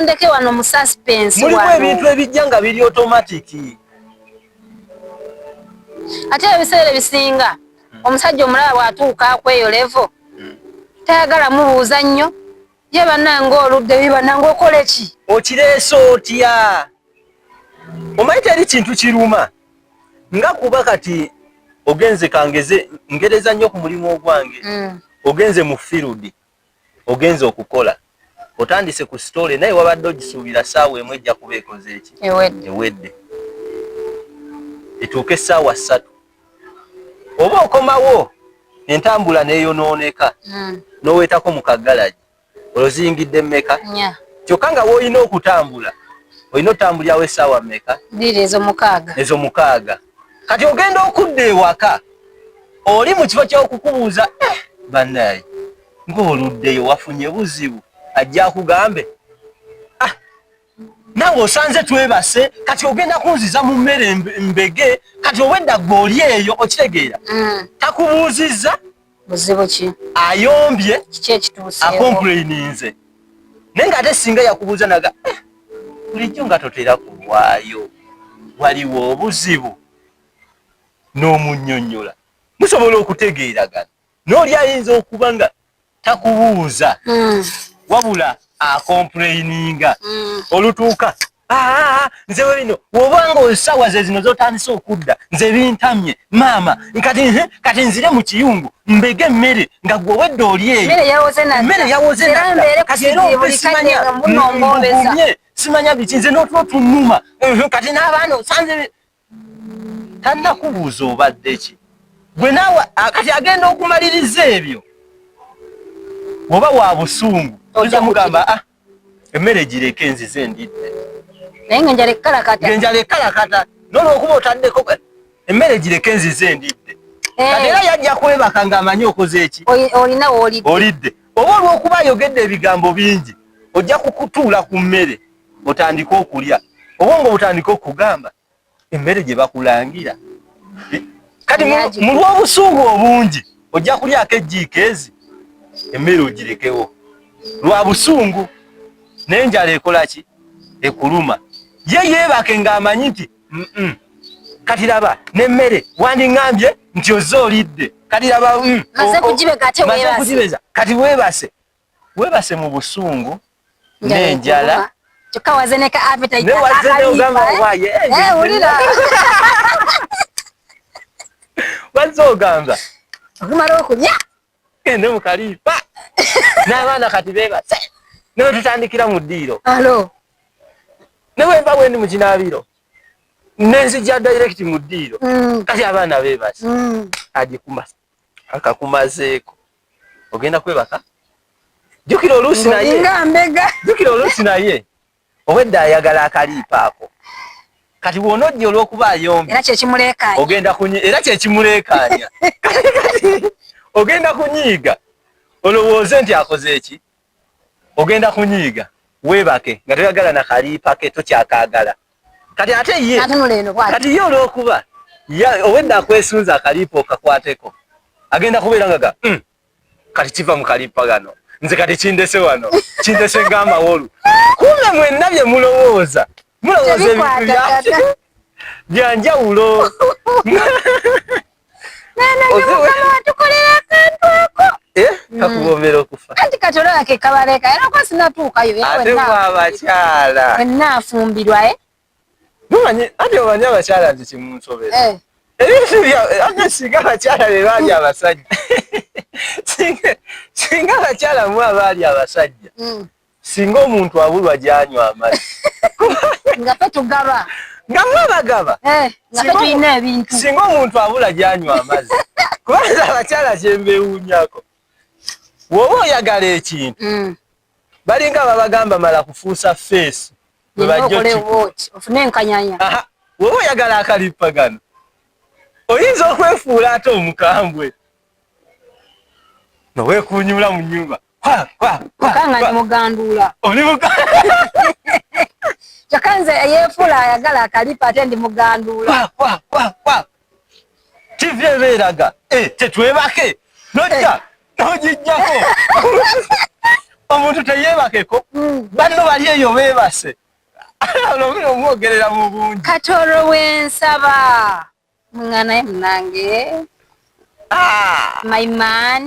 ondeke wano mu suspense mulimu ebintu ebijja nga biri automatic. Ate ebiseera ebisinga omusajja omulala bw'atuuka akweyo level tayagala mubuuza nnyo ye bannange oludde bibannange okole ki okireese otya omanyi teri kintu kiruma nga kuba kati ogenze kangeze ngereza nnyo ku mulimu ogwange ogenze mu field ogenze okukola otandise ku story naye wabadde ogisuubira ssaawa emu ejja kuba ekoze eki ewedde etuuka essaawa 3 oba okomawo entambula neeyonooneka n'oweetako mu kagalaji olozingidde mmeka kyokka nga w'olina okutambula olina otambulyawo essaawa mmeka ezo mukaaga kati ogenda okudda ewaka oli mu kifo ky'okukubuuza bannaye ng'oluddeyo wafunye buzibu ajja akugambe nawe osanze twebase kati ogenda kunziza mu mmere mbege kati owedda gwe oli eyo okitegeera takubuuzizza buzibu ki ayombye kiki ekituuse akomplaininze naye ng'ate singa yakubuuza naga bulijjo nga totera kulwayo waliwo obuzibu n'omunnyonnyola musobola okutegeeragana n'oli ayinza okuba nga takubuuza wabula akomplaininga olutuuka nze webino wobanga essaawa ze zino zotandise okudda nze bintamye maama kati nzire mu kiyungu mbege emmere nga gwe wedde oli eyo emmere yawoze kati era simanya biki nze n'otunuma kati n'abaana osanze tannakubuuza obadde ki gwe naawe kati agenda okumaliriza ebyo oba wa busungu oza mugamba emmere gireke enzize ndidde naye ngenjala ekkalakata n'olwokuba otaddeko emmere gireke enzize ndidde kati era yajja kwebaka ng'amanyi okoze eki olidde oba olw'okuba ayogedde ebigambo bingi ojja kukutuula ku mmere otandike okulya oba nga otandike okugamba emmere gye bakulangira kati mu lw'obusungu obungi ojja kulyako ejjiiko ezi emmere ogirekewo lwa busungu n'enjala ekola ki ekuluma ye yeebake ng'amanyi nti kati laba n'emmere wandiŋŋambye nti ozze olidde kati laba maze kugibeza kati weebase mu busungu n'enjala kyokka wazeneka appetite wulira wazze ogamba okumala okulya gende mu kaliipa n'abaana kati beebase ne wetutandikira mu ddiiro ne wemba bwendi mu kinaabiro nenzijja direct mu ddiiro kati abaana beebase akakumazeeko ogenda kwebaka jjukira oluusi naye obwedda ayagala akaliipa ako kati wonojja olw'okuba ayombi era kyekimuleekaanya ogenda kunyiiga olowooze nti akoze eki ogenda kunyiiga weebake nga toyagala na kaliipa ke tokyakaagala kati ate ye olw'okuba obwedda akwesunza akaliipa okakwateko agenda kubeera ngaga kati kiva mu kaliipa gano nze kati kindese wano kindese ng'amawolu kumbe mwenna bye mulowooza ebintu byanjawulo kakubomera okufa anti kati olaba ke kabaleka era kwa sinatuukayo ate abakyala wenaafumbirwa mumanyi ati omanyi abakyala nti kimunsobera ebintu ate singa abakyala be baali abasajja singa abakyala mu abaali abasajja singa omuntu abulwa gyanywa amazzi nga fe tugaba nga mwabagaba nga fe tulina ebintu singa omuntu abula gyanywa amazzi kubanga abakyala kyembeewuunyako woba oyagala ekintu balinga babagamba mala kufuusa feesi ofune enkanyanya woba oyagala akalipa gano oyinza okwefuula ate omukambwe noweekuunyula mu nnyumba okanga ndi muganduula oli kyokka nze yeefuula ayagala akalipa ate ndi muganduula tivi ebeeraga tetwebake nojja nogijjako omuntu teyebakeko banno bali eyo beebase olwo omwogerera mu bungi Katoro wensaba mungana ye munange my man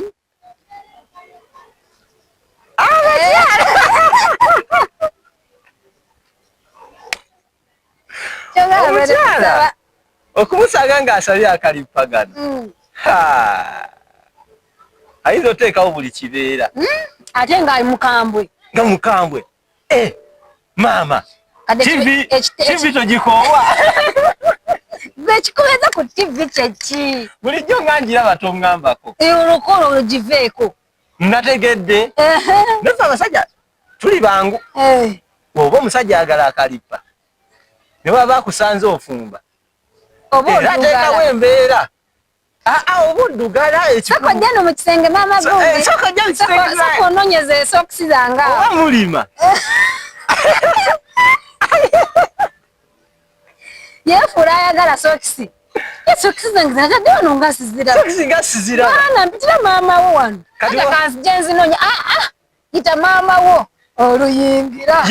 omukyala okumusanga ng'asabye akalipagano ayinza oteekawo buli kibeera ate ng'ali mukambwe nga mukambwe maama TV togikoowa gwe kikubeza ku TV kyeki bulijjo nga njiraba toŋŋambako olukolo olugiveeko nategedde naffe abasajja tuli bangu oba omusajja ayagala akalipa ne baba akusanze ofumba era ateekawo embeera oba oddugala sokojja no mu kisenge maama gusoko ononyeza esokisi zange oba mulima yefuula ayagala sokisi esokisi zange zakadde wano nga sizira ana mpitira maama wo wano ata kanzije nzinonya yita maama wo oluyingira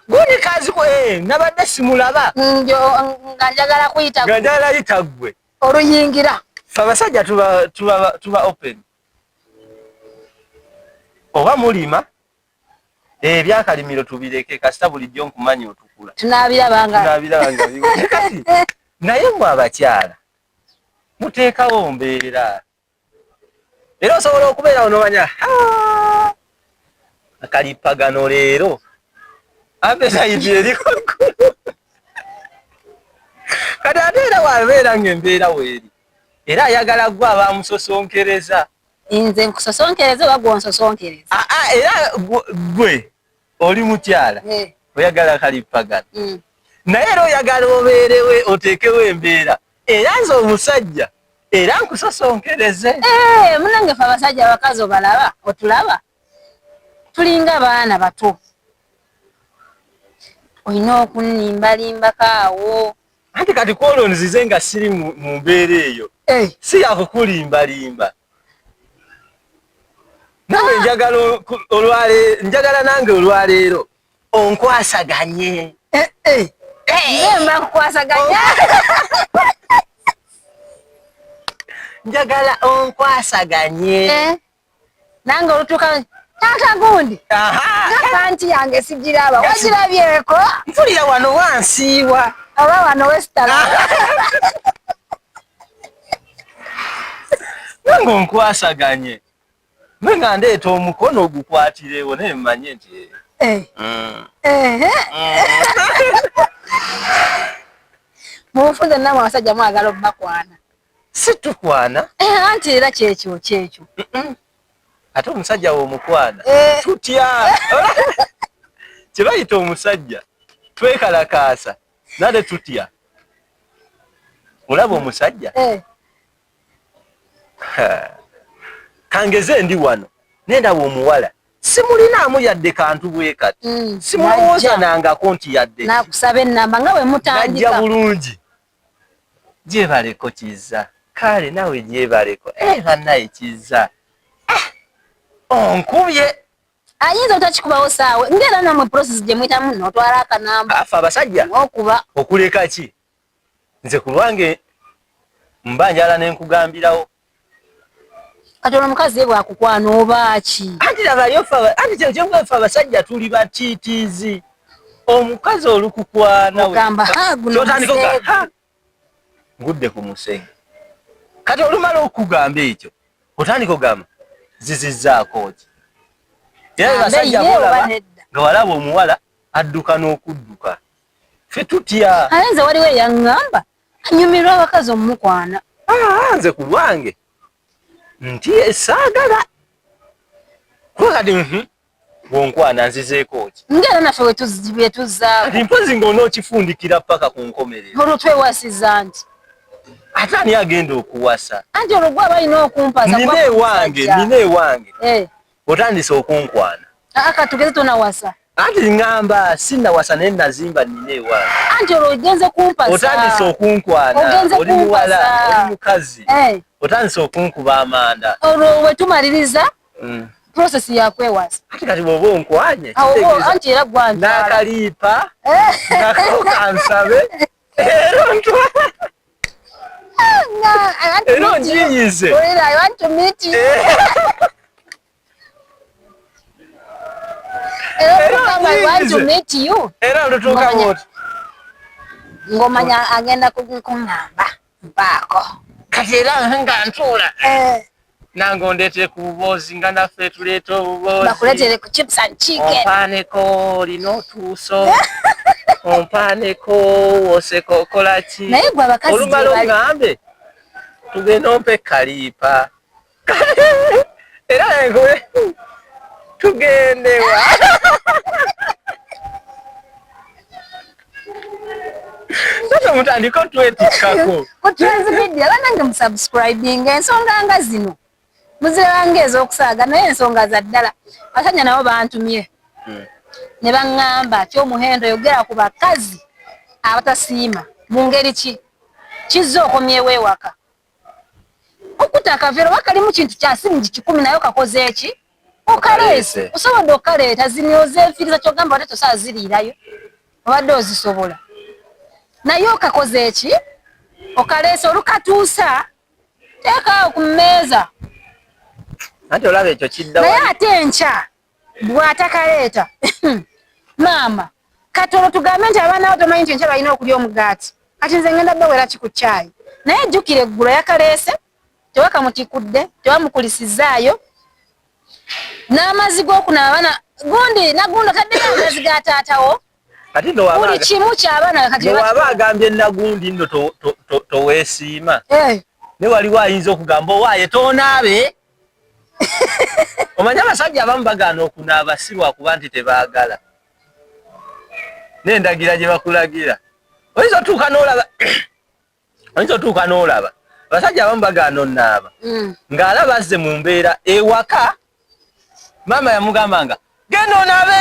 guni kazi nabadde simulaba nga njagala kuyita ggwe oluyingira fe abasajja tuba open oba mulima ebyakalimiro tubireke kasita bulijjo nkumanyi otukula tunaabirabanga kati naye mwe abakyala muteekawo mbeera era osobola okubeera onomanya akalipagano leero appetite eriko kati ate era wabeera ng'embeera weeri era ayagala gwe abamusosonkereza nze nkusosonkereza oba gwonsosonkereza era gwe oli mukyala oyagala akalipagano naye era oyagala obeerewe oteekewo embeera era nze omusajja era nkusosonkereze munange fe abasajja abakazi obalaba otulaba tulinga baana bato olina okunnimbalimbako awo anti kati kwolonzize nga siri mu mbeera eyo si yakukulimbalimba nange njagala nange olwaleero onkwasaganye mba nkukwasaganya njagala onkwasaganye nange olutuuka taata gundi panti yange sigiraba wagirabyeko mpulira wano wansiiwa oba wano wesitala nange onkwasaganye nga ndeeta omukono ogukwatirewo naye mmanye nti mubufunze namwe abasajja mwagala obubakwana situkwana anti era kyekyo ate omusajja w'omukwana tutya kye bayita omusajja twekalakaasa nate tutya olaba omusajja kangeze ndi wano nendaba omuwala simulinaamu yadde kantu bwe kati simulowooza nangako nti yadde nakusaba ennamba nga bwe mutandika najja bulungi gyebaleko kizza kale nawe gyebaleko bannaye kizza onkubye ayinza otakikubawo saawe ngera namwe process gye mwitamu notwala akanamba afe abasajja okuba okuleka ki nze ku lwange mba njala nenkugambirawo kati ono omukazi ye bwakukwana oba ki anti anti kyekyengafe abasajja tuli batiitiizi omukazi olukukwana ogamba ngudde ku musege kati olumala okugamba ekyo otandika ogamba zizizzaako ki era basajja bolaba nga walaba omuwala adduka n'okudduka ffe tutya ale nze waliwo eyaŋŋamba anyumirwa abakazi omumukwana nze ku lwange nti esaagala kuba kati bwonkwana nzizeeko ki ngera naffe bwetuzzaako kati mpozi ng'onookifundikira paka ku nkomerero olwo twewasiza nti ate ani agenda okuwasa anti olwo gwe aba alina okumpaza nina ewange otandise okunkwana katugeze tonawasa anti ŋŋamba sinnawasa naye nazimba nina ewange anti olwo ogenze kumpasa otandise okunkwana oli muwala oli mukazi otandise okunkuba amanda olwo bwe tumaliriza process ya kwewaza kati bobo nkwanye awo anti era gwanje nakalipa nako kansabe ero ntwa ero njiyize I want to meet you I want to meet you era ndotoka wote ngomanya agenda kungamba mpako kati era nga ntula nango ndete kubozi ngana fe tuleto ubozi bakuletere ku chips and chicken ompane ko lino tuso ompane ko oseko kolachi naye gwa bakazi olumalo ngambe tugenda ompe kalipa era ngwe tugende wa sasa mutandiko twetikako ko transmedia banange musubscribing ensonga nga zino muziranga ez'okusaaga naye ensonga za ddala basajja nabo bantumye ne baŋŋamba ati omuhendo yogera ku bakazi abatasiima mu ngeri ki kizza okomyewo ewaka okutta akaveero wakalimu kintu kyasingi 10 naye okakoze eki okaleese osobodde okaleeta zino ozeefiriza kyogamba ate tosaa ziriirayo obadde ozisobola naye okakoze eki okaleese olukatuusa teekaawo ku mmeeza anti olaba ekyo kidda naye ate enkya bw'atakaleeta maama kati olwo tugambe nti abaana abo tomanyi nti enkya balina okulya omugaati kati nze ngenda bawera ki ku caayi naye jjukira eggulo yakaleese tewakamutikudde tewamukulisizaayo n'amazzi g'okunaaba gundi nagundi taddeko amazzi ga taatawo kati buli kimu ky'abaana kati waba agambye nagundi nno toweesiima ne waliwo ayinza okugamba owaaye toonaabe omanye abasajja abamu bagaana okunaaba si lwakuba nti tebaagala n'endagira gye bakulagira oyinza otuuka n'olaba abasajja abamu bagaana onnaaba ng'alaba azze mu mbeera ewaka maama yamugambanga genda onaabe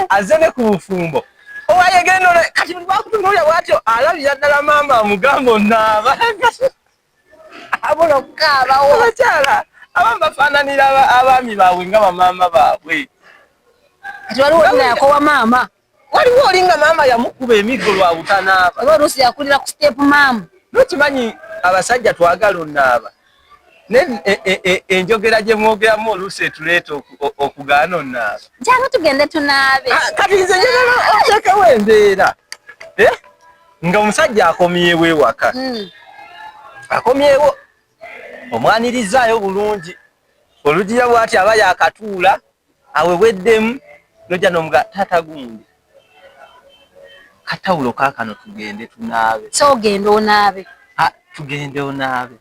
azze ne ku bufumbo owaye genda kati bakutunuulya bwatyo alabira ddala maama amugamba onnaaba abula okukaabawo abakyala abamu bafaananira abaami baabwe nga bamaama baabwe kati waliwo olina yakowa maama waliwo olinga maama yamukuba emiggo lwa butanaaba oba oluusi yakulira ku stepu maama nokimanyi abasajja twagala onnaaba enjogera gye mwogeramu oluusi etuleeta okugaana onnaaba jangu tugende tunaabe kati nze njagala oteekawo embeera nga omusajja akomyewo ewaka akomyewo omwanirizaayo bulungi olugira bwati aba yakatuula aweweddemu nojja nomuga taata gundi katawulo kaakano tugende tunaabe so ogenda onaabe tugende onaabe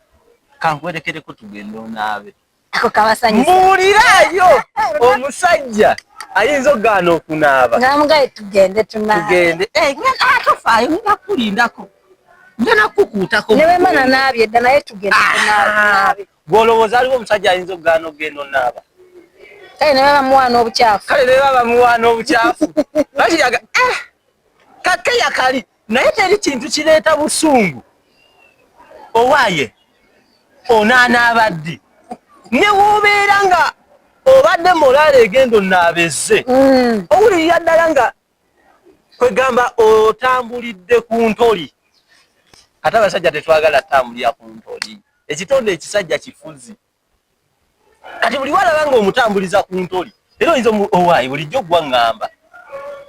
kankwerekereko tugende onaabe ako kabasanyusa mbuuliraayo omusajja ayinza okugaana okunaaba ngamugaye tugende tunaabe tofaayo ngakulindako nja nakukuutako newema nanaabye edda naye tugende tunaabe gw'olowooza aliwo omusajja ayinza okugaana okugenda onaaba kale ne babamuwaana obukyafu kale ne babamuwaana obukyafu bakiraga kakeya kali naye teri kintu kireeta busungu owaaye onaanaaba ddi ne woobeera nga obadde molaala egenda onaabezze owulirira ddala nga kwegamba otambulidde ku ntoli ate abasajja tetwagala tambulira ku ntoli ekitonde ekisajja kifuzi kati buli walaba nga omutambuliza ku ntoli era oyinza owaayi bulijjo gwaŋŋamba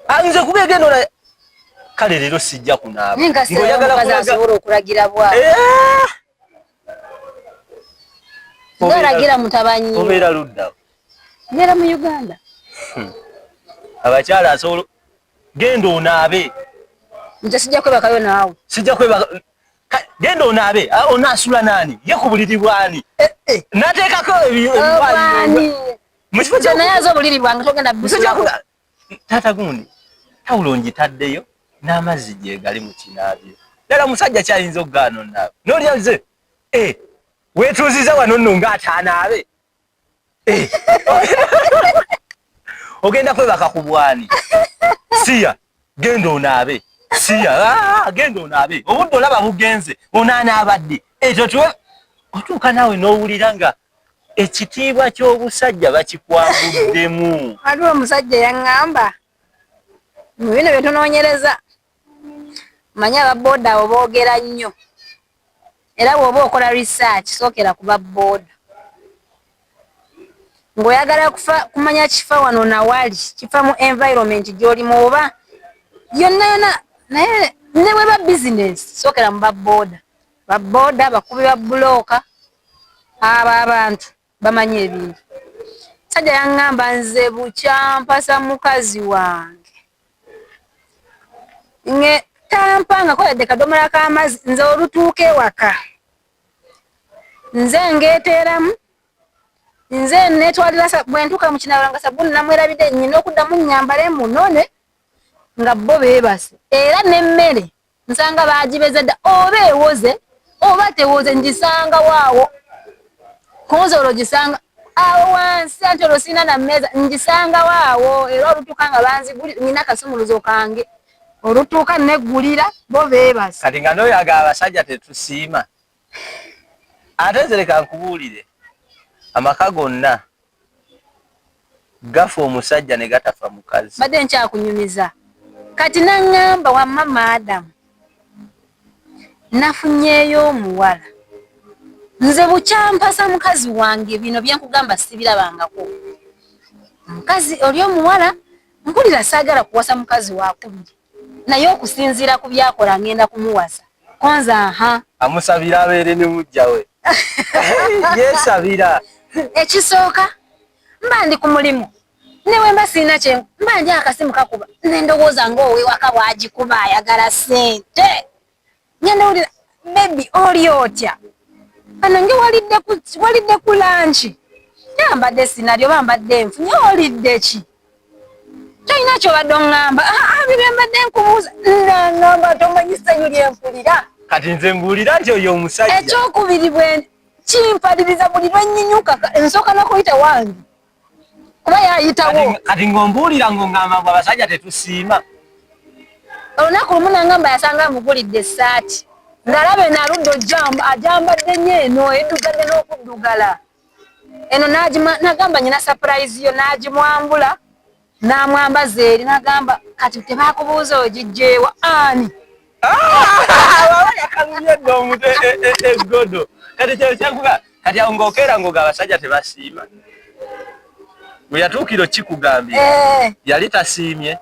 ayinza kuba egenda ona kale leero sijja kunaaba ngaoyagala okulagira bwawe olagira mutabanyi obeera luddawo mbeera mu Uganda abakyala asobola genda onaabe nze sijja kwebakayo naawe sijja kwebaka genda onaabe onaasula naani ye ku buliri bwani nateekako ebibwani mukifo naye aza obuliri bwange togenda busulamu taata gundi tawulo ngitaddeyo n'amazzi gye gali mu kinaabye ddala musajja kyayinza okugaana onaabe n'olya nze weetuuziza wano nno ng'atanaabe ogenda kwebaka ku bwani siya genda onaabe siya genda onaabe obudde olaba bugenze onaanaabadde ekyo tuwe otuuka naawe n'owulira nga ekitiibwa ky'obusajja bakikwabuddemu. Waliwo omusajja yaŋŋamba mu bino bye tunoonyereza manyi ababooda abo boogera nnyo era bw'oba okola research sookera ku babooda ng'oyagala kumanya kifa wano nawali kifa mu environment gy'olimu oba yonna yonna naye ne bwe ba business sookera mu babooda bakubi ba bulooka abo abantu bamanyi ebintu. Sajja yaŋŋamba nze bukyampasa mukazi wange nge tampangako yadde kadomola k'amazzi nze olutuuka ewaka nze ngeeteeramu nze neetwalira bwe ntuuka mu kinaabiro nga sabbuuni namwerabidde nnyina okuddamu nnyambale munone nga bo beebase era n'emmere nsanga baagibeze dda oba ewoze oba tewoze ngisanga waawo konzolo gisanga awo wansi anti olwo sirina na mmeeza ngisanga waawo era olutuuka nga banziguli nina kasumuluzo kange olutuuka neggulira bo beebase. Kati nga n'oyaga abasajja tetusiima ate nzereka nkubuulire amaka gonna gafa omusajja ne gatafa mukazi. Badde nkyakunyumiza kati naŋŋamba wamma maadamu nafunyeeyo omuwala nze bukyampasa mukazi wange bino byenkugamba sibirabangako. Mukazi oli omuwala mpulira saagala kuwasa mukazi wakubiri naye okusinziira ku byakola ngenda kumuwasa konza amusabira abeere ne mujjawe yeesabira. Ekisooka mba ndi ku mulimu newe mba sirina kye mba nja akasimu kakuba nendowooza ng'owewaka bwagikuba ayagala ssente ngenda wulira bebi oli otya ano nge walidde ku lanchi yambadde sinalyo bambadde nfunye olidde ki tolina kyobadde oŋŋamba bibyo mbadde nkubuuza naŋŋamba tomanyi ssanyu lyenfulira. Kati nze mbuulira nti oyo omusajja ekyokubiri bwe kimpaliriza buli lwenyinyuka nsooka n'okuyita wange kuba yayitawo. Kati ng'ombuulira ng'oŋŋamba bwe abasajja tetusiima. Olunaku lumu naŋŋamba yasanga mugulidde essaati ng'alaba enaludde ajambadde nnyo eno eddugadde n'okuddugala eno nagamba nyina surprise yo n'agimwambula n'amwambaza eri nagamba kati tebakubuuza ogijjeewa ani yakalumyedde omuntu eggodo. Kati kyo kyankuga kati awo ng'okeera ng'oga abasajja tebasiima bwe yatuukira kikugambye yali tasiimye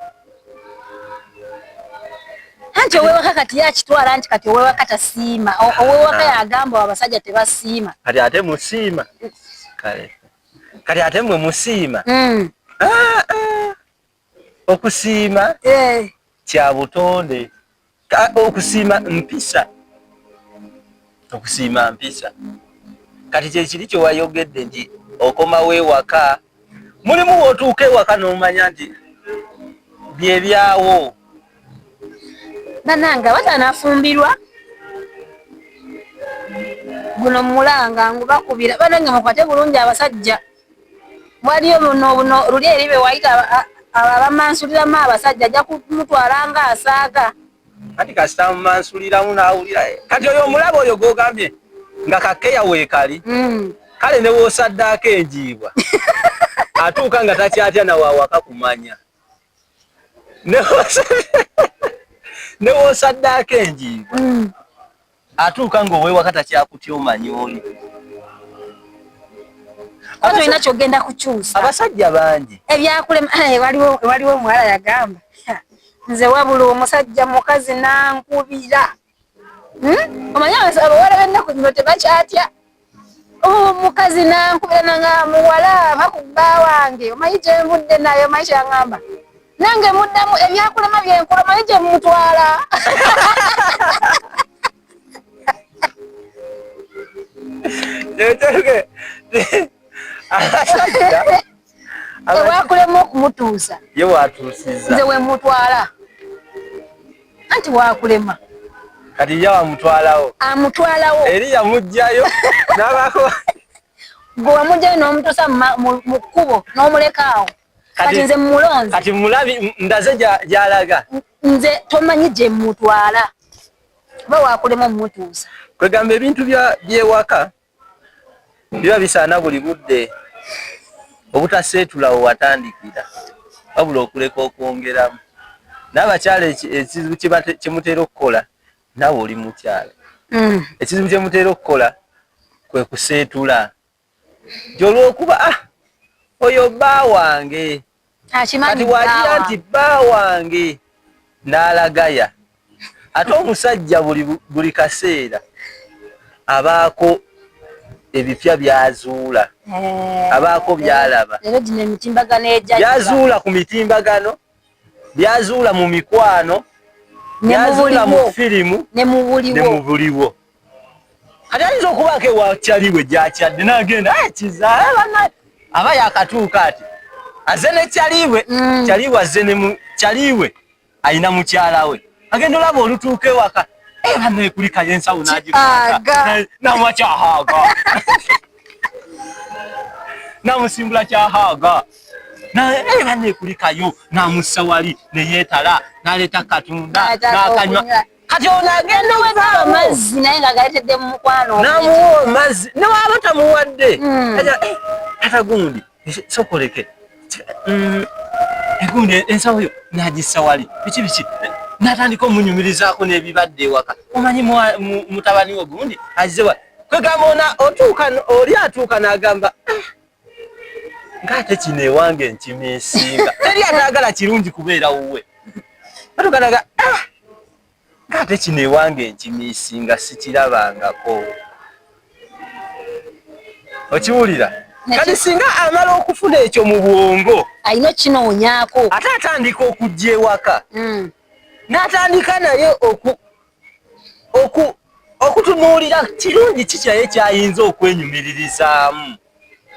anti owewaka kati yakitwala nti kati owewaka tasiima owewaka yagamba abasajja tebasiima kati ate musiima kati ate mwe musiima okusiima kya butonde okusiima mpisa kati kyekiri kye wayogedde nti okomawo ewaka mulimu w'otuuka ewaka n'omanya nti byebyawo bananga batanafumbirwa guno mulanga ngubakubira bananga mukwate bulungi abasajja waliyo buno luli eri be wayita abamansuliramu abasajja ajja kumutwala nga asaaga kati kasita mumansuliramu n'awulira kati oyo omulaba oyo g'ogambye nga kakeya weekali kale ne w'osaddaako enjiibwa atuuka nga takyatya nawaawaka kumanya ne w'osaddaako enjiibwa atuuka ng'owewaka takyakutya omanyi oli. Olina kyogenda kukyusa abasajja bangi ebyakulema waliwo omuwala yagamba nze wabula omusajja mukazi nankubira omanyi abawala b'ennaku zino tebakyatya omukazi nankubira nanga muwala bakubba wange omanyi gyenvudde naye omanyi kyaŋŋamba nange muddamu ebyakulema byenkola omanyi gye mutwala ewakulema okumutuusa ye watuusiza nze wemutwala anti wakulema kati ye wamutwalawo amutwalawo eri yamugjayo n'abako gwe wamugjayo n'omutuusa mu kkubo n'omulekaawo kati nze mulonzi kati mulabi ndaze gy'alaga nze tomanyi gye mutwala oba wakulema omumutuusa kwegamba ebintu byewaka biba bisaana buli budde obutaseetulawo watandikira wabula okuleka okwongeramu n'abakyala ekizibu kyemutera okukola nawe oli mukyala ekizibu kyemutera okukola kwe kuseetula gyolwokuba oyo bba wange kati wagira nti bba wange n'alagaya ate omusajja buli kaseera abaako ebipya byazuula abaako byalaba byazuula ku mitimbagano byazuula mu mikwano byazuula mu firimu ne mu buliwo kati ayinza okubaako ewakyaliwe gyakyadde n'agenda kizaala aba yakatuuka ati azze ne kyaliwe kyaliwe azze ne kyaliwe ayina mukyala we agenda olaba olutuuka ewaka banno ekulikayo ensawo n'agikwaata namwa kyahaaga namusimbula kyahaaga banno ekulikayo n'amussa wali neyeetala n'aleeta katunda n'akanywa kati ono agenda amazzi naye nga galeetedde mu mukwano n'amuwa amazzi newaaba tamuwadde ata gundi sokoleke egundi ensawo yo n'agissa wali biki n'atandika omunyumirizaako n'ebibadde ewaka omanyi mutabani we gundi azze wa kwegamba oli atuuka n'agamba ng'ate kino ewange nkimiisinga teri ataagala kirungi kubeera wuwe atukanaga ng'ate kino ewange nkimiisinga sikirabangako okiwulira kati singa amala okufuna ekyo mu bwongo alina okinoonyaako ate atandika okujja ewaka n'atandika naye okutunuulira kirungi kikyaye kyayinza okwenyumiririzaamu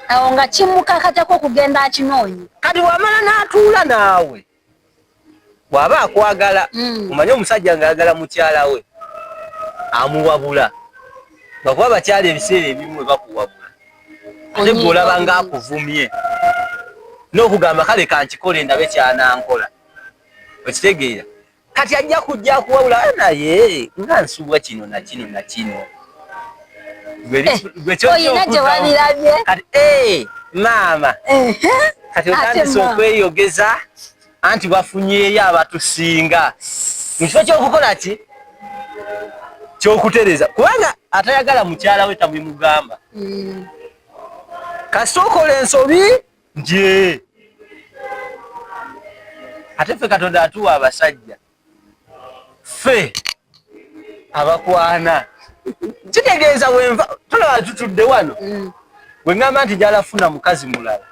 awo nga kimukakatako okugenda akinoonya kati wamala n'atuula naawe bw'aba akwagala omanye omusajja ng'ayagala mukyala we amuwabula bakuba abakyala ebiseera ebimu bakuwabula ate bw'olaba ng'akuvumye n'okugamba kale kankikole ndabe kyanankola okitegeera kati ajja kujja akuwabula naye nga nsuubwa kino na kino na kino oyina gye wabirabye kati maama kati otandise okweyogeza anti bafunyeeyo abatusinga mu kifo ky'okukola ki ky'okutereza kubanga atayagala mukyala we tamumugamba kasita okola ensobi nje ate ffe Katonda atuwa abasajja ffe abakwana kitegeeza wenva tulaba tutudde wano bwe ngamba nti gyalafuna mukazi mulala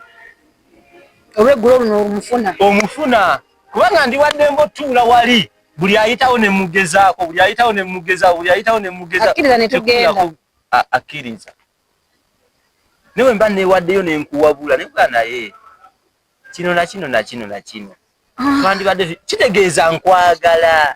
olweggulo luno omufuna kubanga ndi wadde mbotuula wali buli ayitawo ne mugezaako akkiriza ne tugenda akkiriza newe mba newaddeyo nenkuwabula nekuga naye kino na kino na kino na kino twandibadde kitegeeza nkwagala